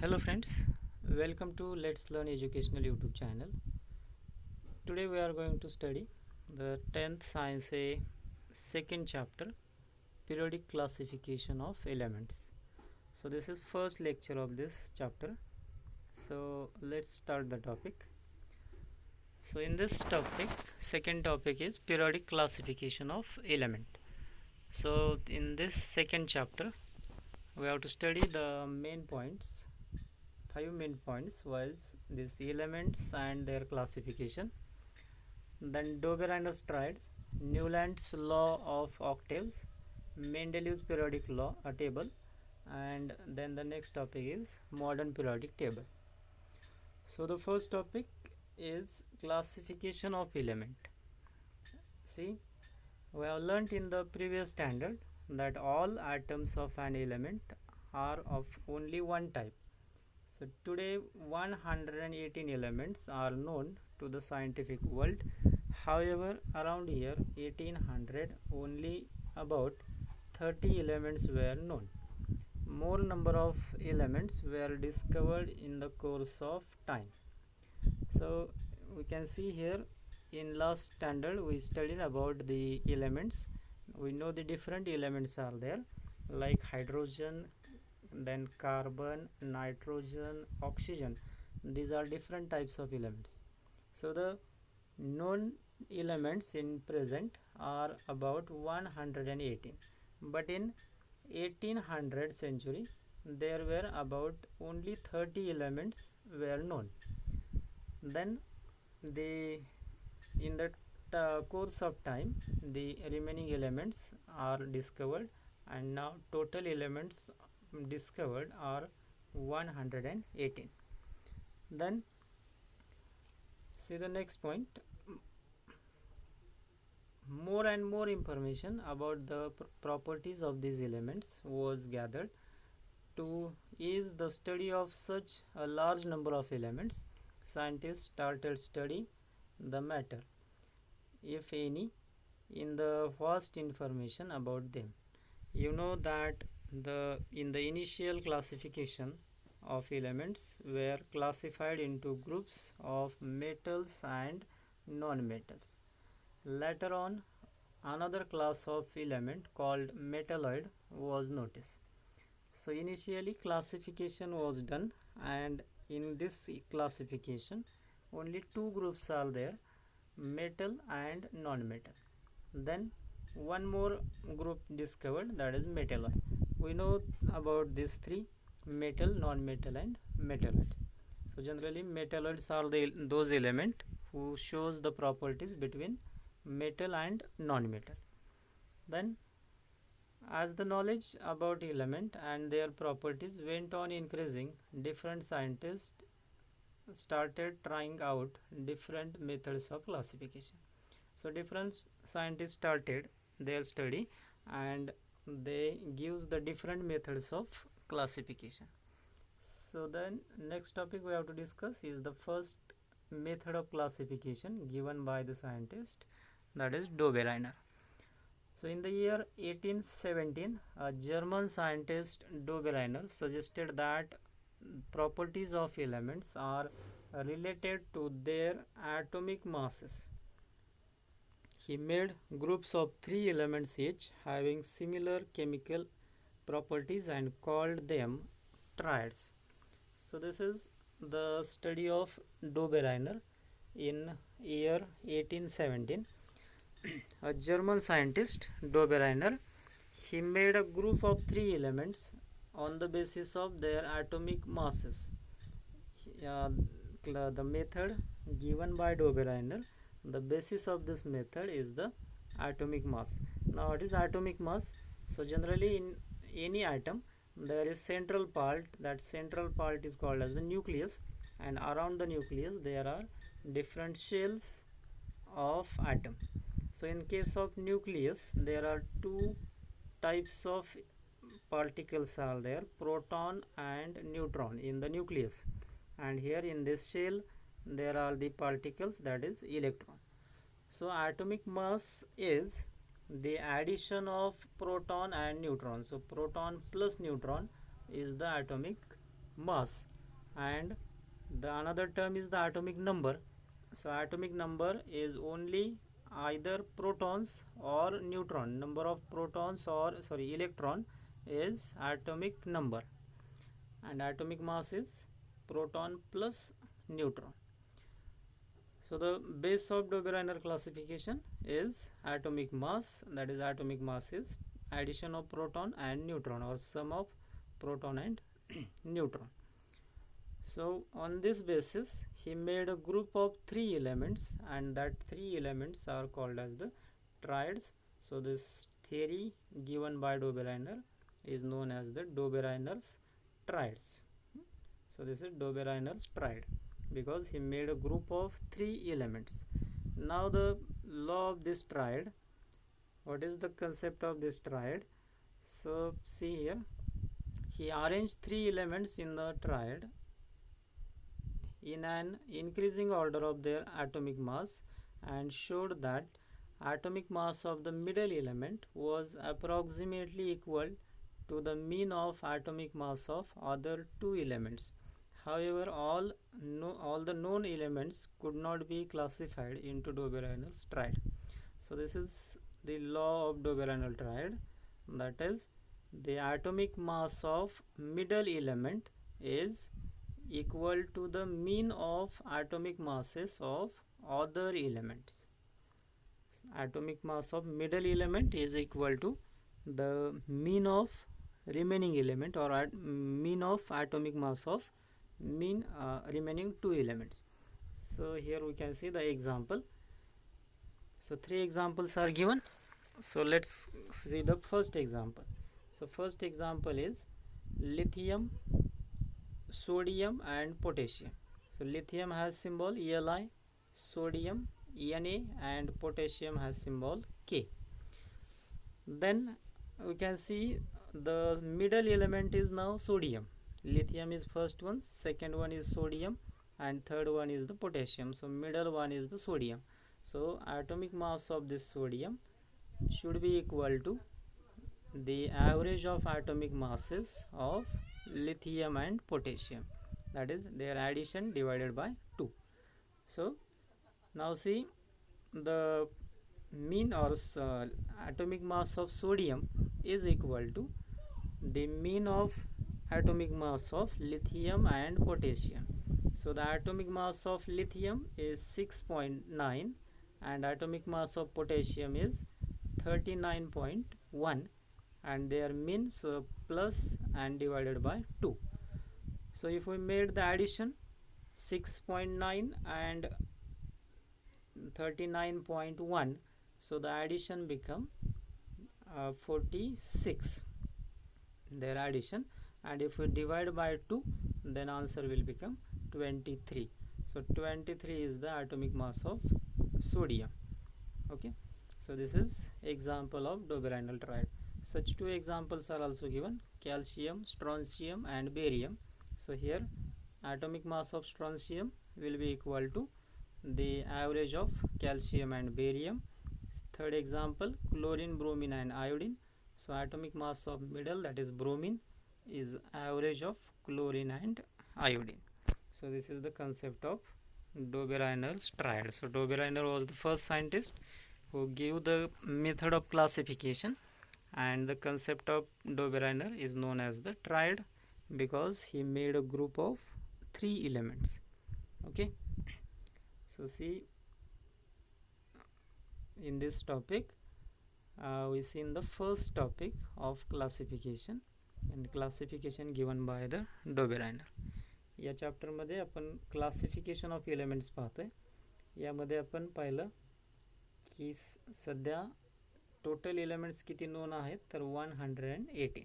Hello friends, welcome to Let's Learn Educational YouTube channel. Today we are going to study the 10th Science A second chapter, periodic classification of elements. So this is first lecture of this chapter. So let's start the topic. So in this topic, second topic is periodic classification of element. So in this second chapter, we have to study the main points, 5 main points was these elements and their classification. Then Dobereiner's triads, Newland's law of octaves, Mendeleev's periodic law table, and then the next topic is modern periodic table. So the first topic is classification of element. See, we have learnt in the previous standard that all atoms of an element are of only one type. So today 118 elements are known to the scientific world. However, around year 1800 only about 30 elements were known. More number of elements were discovered in the course of time. So we can see here in last standard we studied about the elements. We know the different elements are there like hydrogen, then carbon, nitrogen, oxygen. These are different types of elements. So the known elements in present are about 118, but in 1800 century there were about only 30 elements were known. Then the in the course of time the remaining elements are discovered, and now total elements discovered are 118. Then see the next point. More and more information about the properties of these elements was gathered. To ease the study of such a large number of elements, scientists started studying the matter, if any, in the vast information about them. You know that in the initial classification of elements were classified into groups of metals and non-metals. Later on, another class of element called metalloid was noticed. So initially classification was done, and in this classification only two groups are there, metal and non-metal. Then one more group discovered, that is metalloid. We know about these three: metal, non-metal and metalloid. So generally metalloids are those elements who shows the properties between metal and non-metal. Then as the knowledge about element and their properties went on increasing, different scientists started trying out different methods of classification. So different scientists started their study and they gives the different methods of classification. So then next topic we have to discuss is the first method of classification given by the scientist, that is Dobereiner. So in the year 1817, a German scientist Dobereiner suggested that properties of elements are related to their atomic masses. He made groups of 3 elements each having similar chemical properties and called them triads. So this is the study of Dobereiner in year 1817. A German scientist Dobereiner, he made a group of 3 elements on the basis of their atomic masses. The method given by Dobereiner, the basis of this method is the atomic mass. Now what is atomic mass? So generally in any atom there is central part. That central part is called as the nucleus, and around the nucleus there are different shells of atom. So in case of nucleus there are two types of particles are there, proton and neutron in the nucleus, and here in this shell there are the particles, that is electron. So atomic mass is the addition of proton and neutron. So proton plus neutron is the atomic mass. and the another term is the atomic number. So atomic number is only either protons or neutron. Number of protons or electron is atomic number, and atomic mass is proton plus neutron. So the base of Dobereiner classification is atomic mass, that is atomic mass is addition of proton and neutron or sum of proton and neutron. So on this basis he made a group of 3 elements, and that 3 elements are called as the triads. So this theory given by Dobereiner is known as the Dobereiner's triads. So this is Dobereiner's triad because he made a group of 3 elements. Now the law of this triad, what is the concept of this triad? So see here, he arranged 3 elements in the triad in an increasing order of their atomic mass and showed that atomic mass of the middle element was approximately equal to the mean of atomic mass of other 2 elements. However, all the known elements could not be classified into Dobereiner's triad. So this is the law of Dobereiner triad, that is the atomic mass of middle element is equal to the mean of atomic masses of other elements. Atomic mass of middle element is equal to the mean of remaining element or mean of atomic mass of remaining 2 elements. So here we can see the example. So 3 examples are given. So let's see the first example. So first example is lithium, sodium and potassium. So lithium has symbol Li, sodium Na and potassium has symbol K. Then we can see the middle element is now sodium. Lithium is first one, second one is sodium and third one is the potassium. So middle one is the sodium. So atomic mass of this sodium should be equal to the average of atomic masses of lithium and potassium, that is their addition divided by 2. So now see the mean or atomic mass of sodium is equal to the mean of atomic mass of lithium and potassium. So the atomic mass of lithium is 6.9 and atomic mass of potassium is 39.1, and their mean, so plus and divided by 2. So if we made the addition 6.9 and 39.1, so the addition become 46, their addition, and if we divide by 2 then answer will become 23. So 23 is the atomic mass of sodium. Okay, so this is example of Dobereiner triad. Such 2 examples are also given, calcium, strontium and barium. So here atomic mass of strontium will be equal to the average of calcium and barium. Third example, chlorine, bromine and iodine. So atomic mass of middle, that is bromine, is average of chlorine and iodine. So this is the concept of Dobereiner's triad. So Dobereiner was the first scientist who gave the method of classification, and the concept of Dobereiner is known as the triad because he made a group of 3 elements. Okay, so see in this topic we see in the first topic of classification and classification given by the Dobereiner. या chapter मध्ये आपण classification of elements पाहतोय. यामध्ये आपण पाहिलं की सध्या total elements किती नोन आहेत तर 118.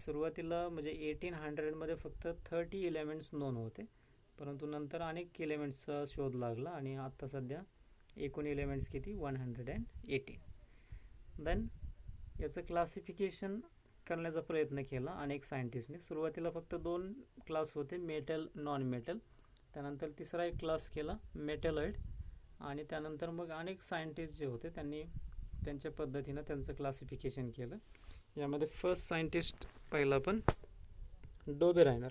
सुरुवातीला म्हणजे 1800 मध्ये फक्त 30 एलिमेंट्स नोन होते, परंतु नंतर अनेक एलिमेंट्सचा शोध लागला आणि आता सध्या एकूण एलिमेंट्स किती 118. देन याचं क्लासिफिकेशन करण्याचा प्रयत्न केला अनेक सायंटिस्टने. सुरुवातीला फक्त 2 क्लास होते, मेटल, नॉन मेटल. त्यानंतर तिसरा एक क्लास केला मेटलॉइड, आणि त्यानंतर मग अनेक सायंटिस्ट जे होते त्यांनी त्यांच्या पद्धतीने त्यांचं क्लासिफिकेशन केलं. यामध्ये फर्स्ट सायंटिस्ट पहिला पण डोबेरायनर.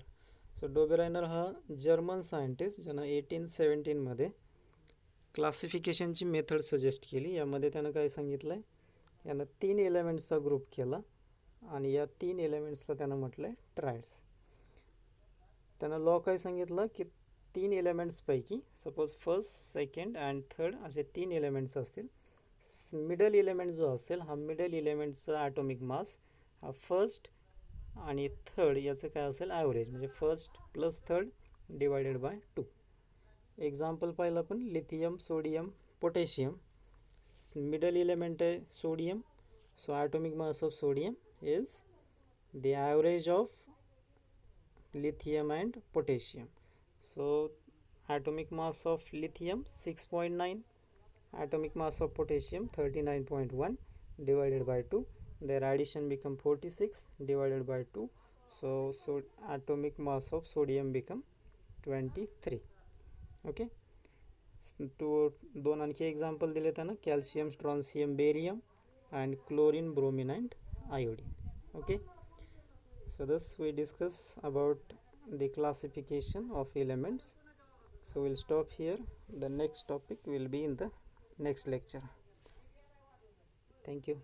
सो सो डोबेरायनर हा जर्मन सायंटिस्ट ज्यानं 1817मध्ये क्लासिफिकेशनची मेथड सजेस्ट केली. यामध्ये त्यानं काय सांगितलं आहे, यानं 3 एलिमेंट्सचा ग्रुप केला आणि या 3 एलिमेंट्सला त्यानं म्हटलं आहे ट्रायड्स. त्यानं लॉ काय सांगितलं की 3 एलिमेंट्सपैकी suppose first, second and third असे 3 एलिमेंट्स असतील. मिडल एलिमेंट जो असेल हा मिडल एलिमेंटचा ॲटॉमिक मास हा फर्स्ट आणि थर्ड याचं काय असेल ॲव्हरेज, म्हणजे first plus third divided by 2. Example पाहिलं आपण lithium, sodium, potassium. Middle element आहे sodium, so atomic mass of sodium is the average of lithium and potassium. So atomic mass of lithium 6.9, atomic mass of potassium 39.1 divided by 2, their addition become 46 divided by 2, so atomic mass of sodium become 23. okay. दोन आणखी example दिले त्यांना calcium, strontium, barium and chlorine, bromine and iodine. okay. So thus we discuss about the classification of elements. So we'll stop here. The next topic will be in the next lecture. Thank you.